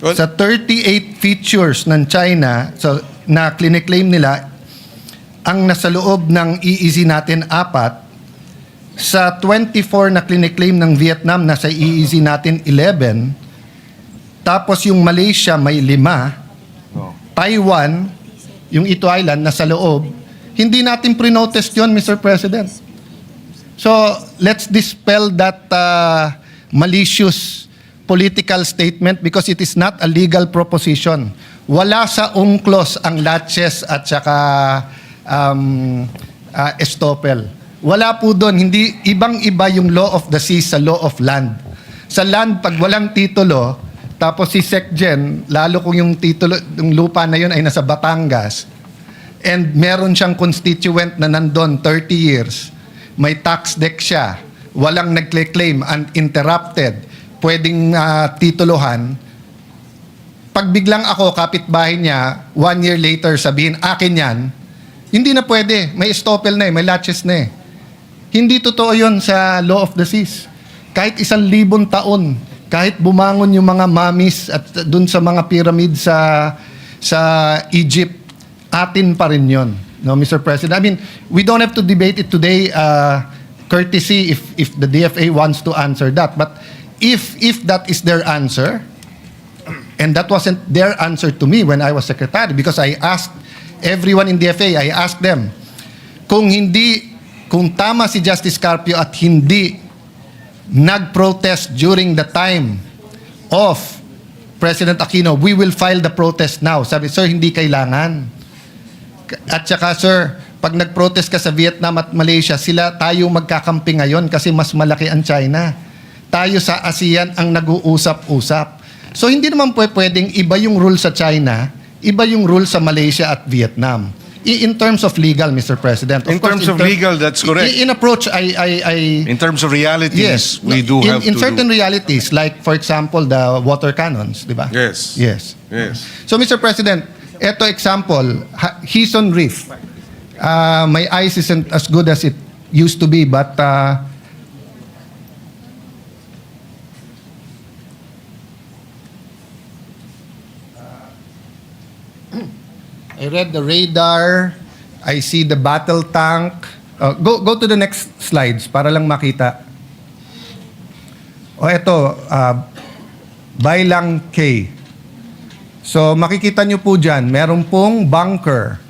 Well, sa 38 features ng China, so na clinic-claim nila, ang nasa loob ng EEZ natin 4, sa 24 na clinic-claim ng Vietnam, nasa EEZ natin 11, tapos yung Malaysia may 5, no. Taiwan, yung Ito Island, nasa loob, hindi natin pre-noticed yun, Mr. President. So, let's dispel that malicious political statement because it is not a legal proposition. Wala sa UNCLOS ang laches at saka estoppel. Wala po doon. Hindi, ibang-iba yung law of the sea sa law of land. Sa land, pag walang titulo, tapos si SecGen, lalo kung yung titulo, yung lupa na yun ay nasa Batangas, and meron siyang constituent na nandun 30 years, may tax deck siya, walang nagclaim, uninterrupted, pwedeng tituluhan, pag biglang ako, kapitbahay niya, 1 year later sabihin, akin yan, hindi na pwede. May estoppel na may latches na Hindi totoo yon sa law of the seas. Kahit 1,000 taon, kahit bumangon yung mga mummies at dun sa mga pyramid sa Egypt, atin pa rin yon. No, Mr. President? I mean, we don't have to debate it today, courtesy if the DFA wants to answer that. But if that is their answer, and that wasn't their answer to me when I was secretary, because I asked everyone in DFA, I asked them, kung tama si Justice Carpio at hindi nag-protest during the time of President Aquino, we will file the protest now. Sabi, sir, hindi kailangan. At saka, sir, pag nag-protest ka sa Vietnam at Malaysia, tayo magkakampi ngayon kasi mas malaki ang China. Tayo sa ASEAN ang nag-uusap-usap. So hindi naman pwedeng iba yung rule sa China, iba yung rule sa Malaysia at Vietnam. In terms of legal, Mr. President. In terms of legal, that's correct. In approach, In terms of realities, yes, we do have in to certain do. realities, like for example, the water cannons, di ba? Yes. Yes. Yes. So, Mr. President, eto example, Hison Reef. My eyes isn't as good as it used to be, but I read the radar. I see the battle tank. Go to the next slides para lang makita. Ito, Bailang K. So makikita nyo po dyan, meron pong bunker.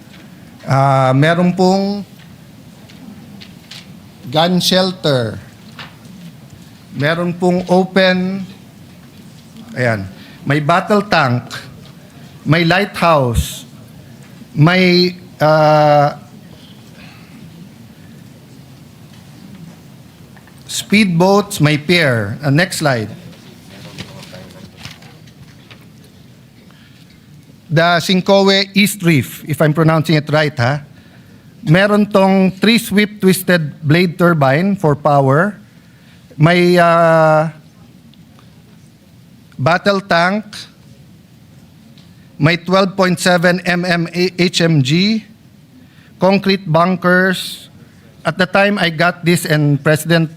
Meron pong gun shelter. Meron pong open. Ayan. May battle tank. May lighthouse. May speedboats, may pier. Next slide. The Sincoe East Reef, if I'm pronouncing it right, ha? Meron tong 3-sweep twisted blade turbine for power. May battle tank. May 12.7 mm HMG. Concrete bunkers. At the time I got this and President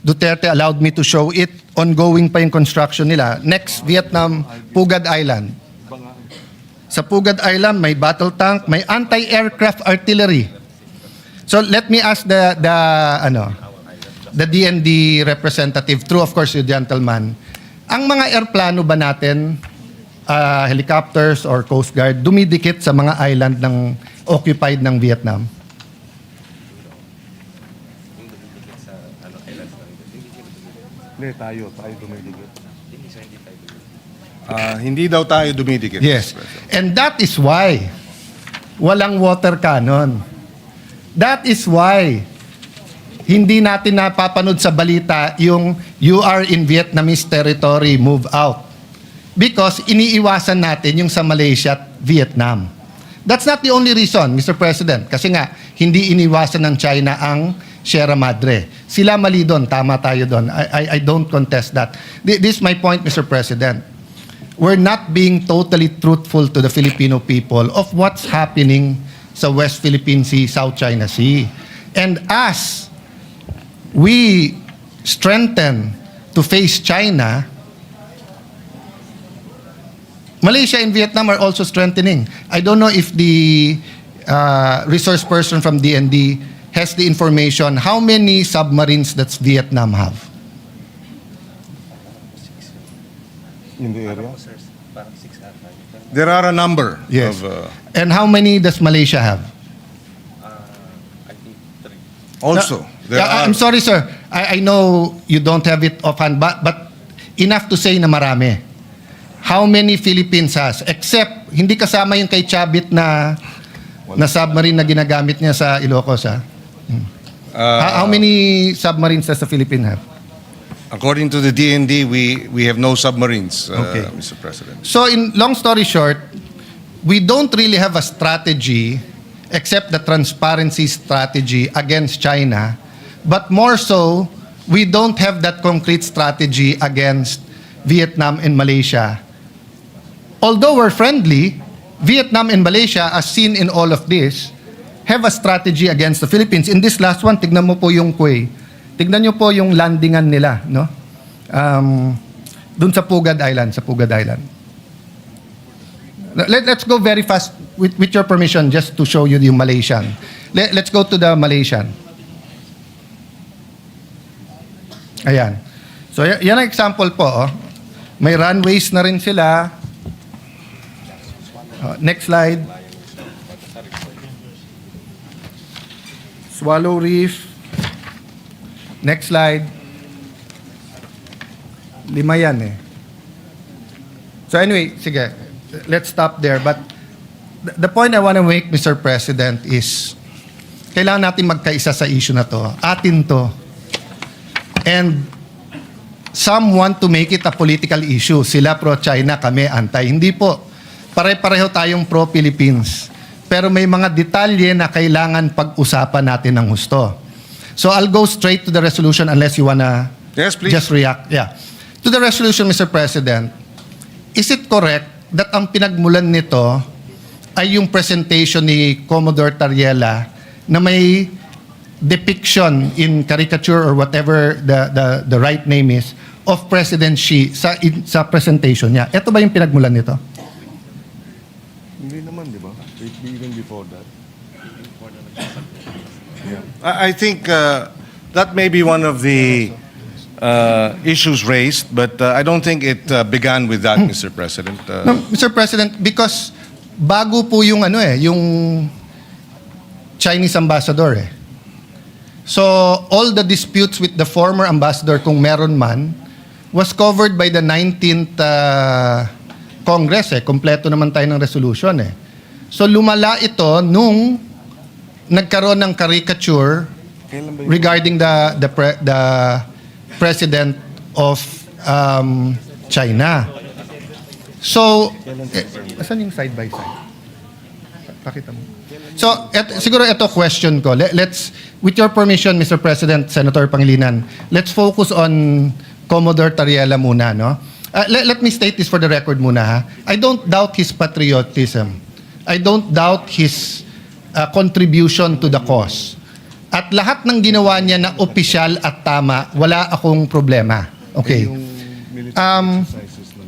Duterte allowed me to show it, ongoing pa yung construction nila. Next, Vietnam, Pugad Island. Sa Pugad Island, may battle tank, may anti-aircraft artillery. So let me ask the DND representative, through of course you gentleman, ang mga airplano ba natin, helicopters or Coast Guard, dumidikit sa mga island ng occupied ng Vietnam? Hindi, tayo dumidikit. Hindi daw tayo dumidikit. Yes. And that is why walang water cannon. That is why hindi natin napapanood sa balita yung you are in Vietnamese territory, move out. Because iniiwasan natin yung sa Malaysia at Vietnam. That's not the only reason, Mr. President. Kasi nga, hindi iniwasan ng China ang Sierra Madre. Sila mali doon, tama tayo doon. I don't contest that. This is my point, Mr. President. We're not being totally truthful to the Filipino people of what's happening sa West Philippine Sea, South China Sea. And as we strengthen to face China, Malaysia and Vietnam are also strengthening. I don't know if the resource person from DND has the information how many submarines does Vietnam have? In the area? There are a number Yes. of... And how many does Malaysia have? I think 3. also, there are... I'm sorry, sir. I know you don't have it offhand, but enough to say na marami. How many Philippines has? Except, hindi kasama yung kay Chabit na submarine na ginagamit niya sa Ilocos, ha? How many submarines does the Philippines have? According to the DND, we have no submarines, Okay. Mr. President. So, in long story short, we don't really have a strategy except the transparency strategy against China, but more so, we don't have that concrete strategy against Vietnam and Malaysia. Although we're friendly, Vietnam and Malaysia, as seen in all of this, have a strategy against the Philippines. In this last one, tignan mo po yung Quay. Tignan nyo po yung landingan nila, no? Dun sa Pugad Island, Let's go very fast with your permission just to show you yung Malaysian. Let's go to the Malaysian. Ayan. So yan ang example po, oh. May runways na rin sila. Next slide. Swallow Reef. Next slide. 5 yan eh. So anyway, sige. Let's stop there. But the point I want to make, Mr. President, is kailangan natin magkaisa sa issue na to. Atin to. And some want to make it a political issue. Sila pro-China, kami anti. Hindi po. Pare-pareho tayong pro-Philippines. Pero may mga detalye na kailangan pag-usapan natin ng husto. So I'll go straight to the resolution unless you wanna Yes, please. just react. Yeah. To the resolution, Mr. President, is it correct that ang pinagmulan nito ay yung presentation ni Commodore Tariela na may depiction in caricature or whatever the right name is of President Xi sa presentation niya? Ito ba yung pinagmulan nito? Hindi naman, di ba? Even before that. I think that may be one of the issues raised, but I don't think it began with that, Mr. President. No, Mr. President, because bago po yung yung Chinese ambassador eh. So, all the disputes with the former ambassador, kung meron man, was covered by the 19th Congress eh. Kompleto naman tayo ng resolution eh. So, lumala ito nung nagkaroon ng caricature regarding the president of China. So, asan yung side by side? Pakita mo. So, siguro ito question ko. Let's, with your permission, Mr. President, Senator Pangilinan, let's focus on Commodore Tariela muna, no? Let me state this for the record muna, ha? I don't doubt his patriotism. I don't doubt his contribution to the cause. At lahat ng ginawa niya na opisyal at tama, wala akong problema. Okay.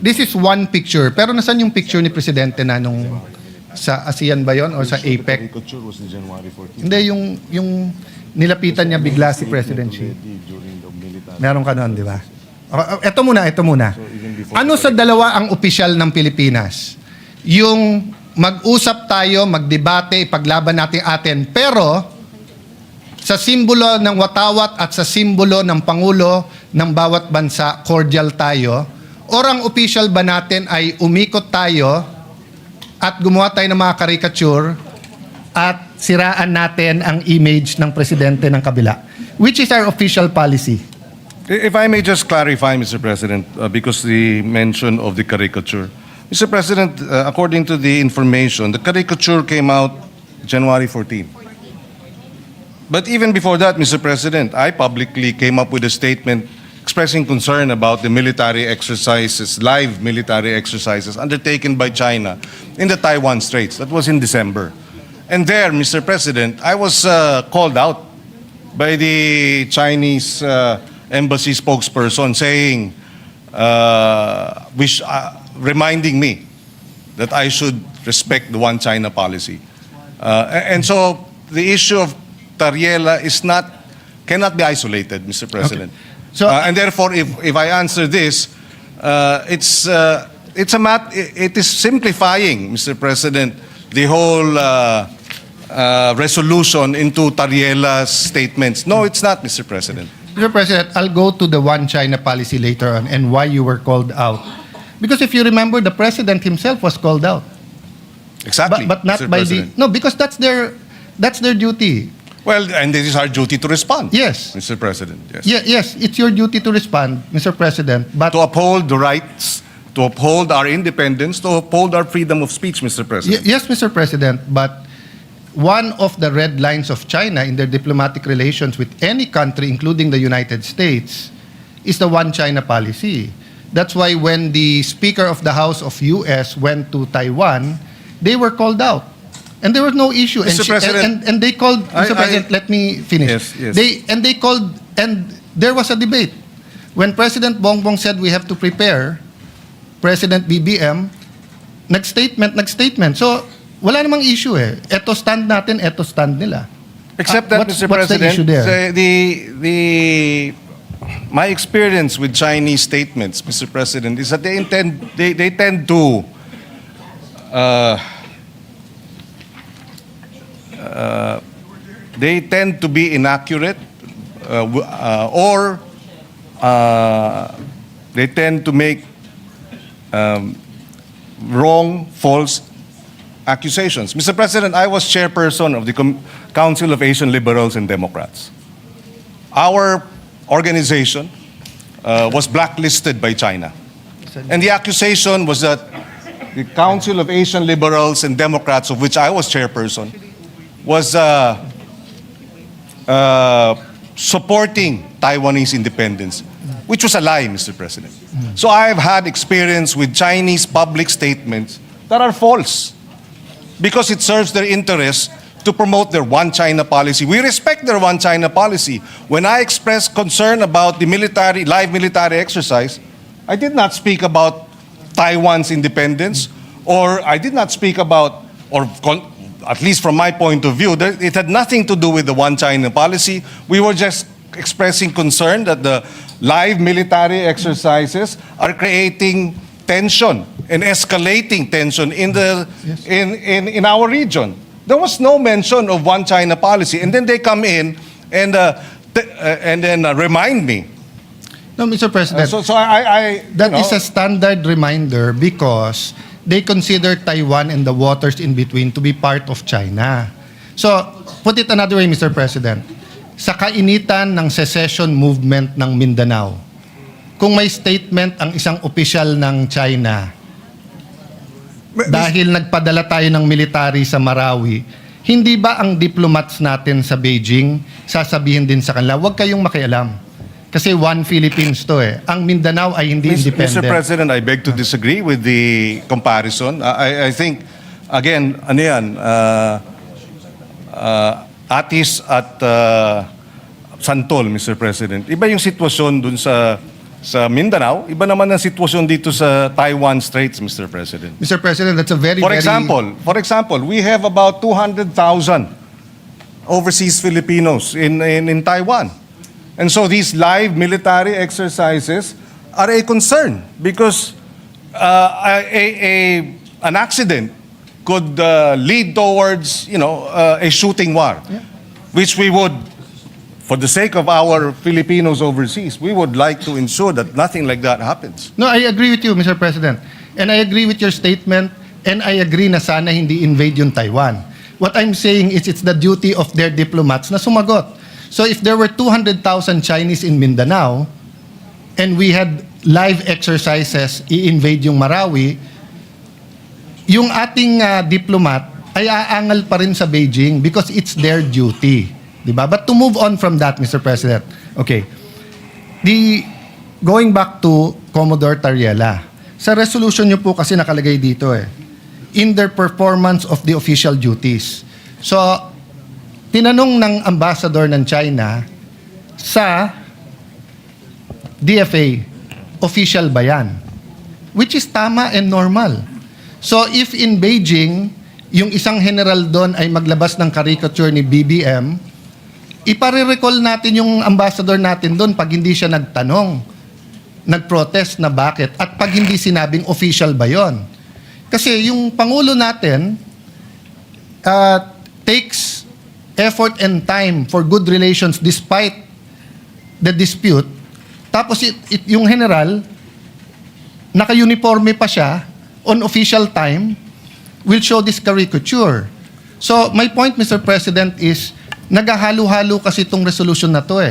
This is one picture. Pero nasan yung picture ni Presidente na nung sa ASEAN ba yun? O sa APEC? Hindi, yung nilapitan niya bigla si President Xi. Meron ka nun, di ba? Ito muna. Ano sa dalawa ang opisyal ng Pilipinas? Yung mag-usap tayo, magdebate, ipaglaban natin atin, pero sa simbolo ng watawat at sa simbolo ng Pangulo ng bawat bansa, cordial tayo, or ang official ba natin ay umikot tayo at gumawa tayo ng mga caricature at siraan natin ang image ng presidente ng kabila? Which is our official policy? If I may just clarify, Mr. President, because the mention of the caricature. Mr. President, according to the information, the caricature came out January 14. But even before that, Mr. President, I publicly came up with a statement expressing concern about the military exercises, live military exercises undertaken by China in the Taiwan Straits. That was in December. And there, Mr. President, I was called out by the Chinese embassy spokesperson saying, reminding me that I should respect the one China policy. And so the issue of Tariela cannot be isolated, Mr. President. Okay. So, and therefore, if I answer this, it is simplifying, Mr. President, the whole resolution into Tariela's statements. No, it's not, Mr. President. Mr. President, I'll go to the one China policy later on and why you were called out. Because if you remember, the president himself was called out. Exactly, But not Mr. by President. no, because that's their duty. Well, and it is our duty to respond. Yes. Mr. President. Yes. Yes, it's your duty to respond, Mr. President. But To uphold the rights, to uphold our independence, to uphold our freedom of speech, Mr. President. yes, Mr. President, but one of the red lines of China in their diplomatic relations with any country, including the United States, is the one China policy. That's why when the Speaker of the House of US went to Taiwan, they were called out. And there was no issue. Mr. President, and they called, Mr. President, let me finish. Yes. They called, and there was a debate. When President Bongbong said we have to prepare, President BBM, nag-statement. So, wala namang issue eh. Eto stand natin, eto stand nila. Except that, What's Mr. the President, issue there? my experience with Chinese statements, Mr. President, is that they tend to be inaccurate, or they tend to make wrong, false accusations. Mr. President, I was chairperson of the Council of Asian Liberals and Democrats. Our organization was blacklisted by China. And the accusation was that the Council of Asian Liberals and Democrats, of which I was chairperson, was supporting Taiwanese independence, which was a lie, Mr. President. So I've had experience with Chinese public statements that are false because it serves their interests to promote their one China policy. We respect their one China policy. When I expressed concern about the live military exercise, I did not speak about Taiwan's independence, or I did not speak about, or at least from my point of view, it had nothing to do with the one China policy. We were just expressing concern that the live military exercises are creating tension and escalating tension in the in our region. There was no mention of one China policy, and then they come in and then remind me. No, Mr. President. That is a standard reminder because they consider Taiwan and the waters in between to be part of China. So, put it another way, Mr. President. Sa kainitan ng secession movement ng Mindanao, kung may statement ang isang opisyal ng China, dahil nagpadala tayo ng military sa Marawi, hindi ba ang diplomats natin sa Beijing sasabihin din sa kanila, huwag kayong makialam? Kasi one Philippines to eh. Ang Mindanao ay hindi independent. Mr. President, I beg to disagree with the comparison. I think, again, ano yan, Atis at Santol, Mr. President. Iba yung sitwasyon dun sa Mindanao, iba naman ang sitwasyon dito sa Taiwan Straits, Mr. President. Mr. President, that's a very, For example, we have about 200,000 overseas Filipinos in Taiwan. And so these live military exercises are a concern because an accident could lead towards, a shooting war, which we would, for the sake of our Filipinos overseas, we would like to ensure that nothing like that happens. No, I agree with you, Mr. President. And I agree with your statement, and I agree na sana hindi invade yung Taiwan. What I'm saying is it's the duty of their diplomats na sumagot. So if there were 200,000 Chinese in Mindanao, and we had live exercises, i-invade yung Marawi, yung ating diplomat ay aangal pa rin sa Beijing because it's their duty. Diba? But to move on from that, Mr. President, okay, going back to Commodore Tariela, sa resolution nyo po kasi nakalagay dito in their performance of the official duties. So, tinanong ng ambassador ng China sa DFA, official ba yan? Which is tama and normal. So if in Beijing, yung isang general doon ay maglabas ng caricature ni BBM, ipare-recall natin yung ambassador natin doon pag hindi siya nagtanong, nag-protest na bakit, at pag hindi sinabing official ba yon. Kasi yung Pangulo natin takes effort and time for good relations despite the dispute. Tapos yung general, naka-uniforme pa siya, on official time, will show this caricature. So, my point, Mr. President, is naghahalo-halo kasi itong resolution na to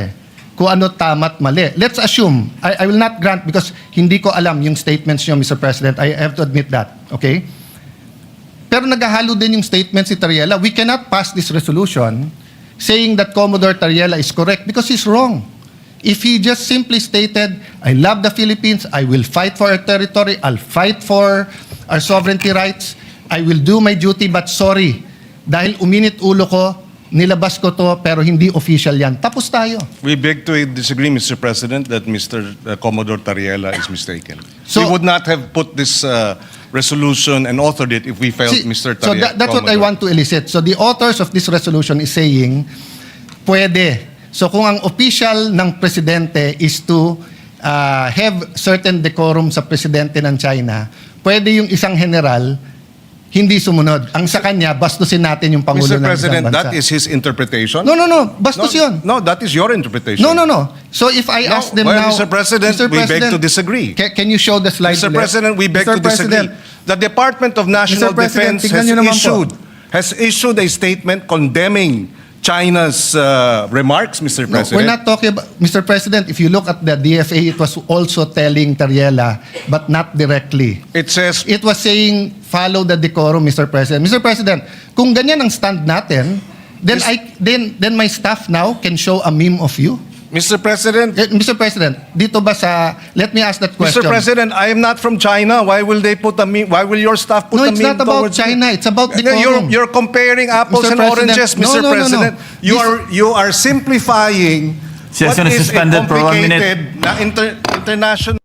kung ano tama at mali. Let's assume, I will not grant because hindi ko alam yung statements niyo, Mr. President. I have to admit that. Okay? Pero naghahalo din yung statement si Tariela. We cannot pass this resolution saying that Commodore Tariela is correct because he's wrong. If he just simply stated, I love the Philippines, I will fight for our territory, I'll fight for our sovereignty rights, I will do my duty, but sorry, dahil uminit ulo ko, nilabas ko to, pero hindi official yan. Tapos tayo. We beg to disagree, Mr. President, that Mr. Commodore Tariela is mistaken. So, we would not have put this resolution and authored it if we felt Mr. Tariela. So that's what I want to elicit. So the authors of this resolution is saying, pwede. So kung ang official ng presidente is to have certain decorum sa presidente ng China, pwede yung isang general hindi sumunod. Ang sa kanya, bastusin natin yung Pangulo Mr. ng President, isang bansa. that is his interpretation? No. Bastos yun. No, that is your interpretation. No. So if I ask them now... Mr. President, we beg to disagree. Can you show the slide? Mr. President, we beg to disagree. The Department of National Defense has issued a statement condemning China's remarks, Mr. No, President. we're not talking about... Mr. President, if you look at the DFA, it was also telling Tariela, but not directly. It says... It was saying, follow the decorum, Mr. President. Mr. President, kung ganyan ang stand natin, then my staff now can show a meme of you. Mr. President... Mr. President, dito ba sa... Let me ask that question. Mr. President, I am not from China. Why will they put a meme? Why will your staff put a meme? No, it's not about China. It's about decorum. You're comparing apples and oranges, Mr. President. You are simplifying what is a complicated international...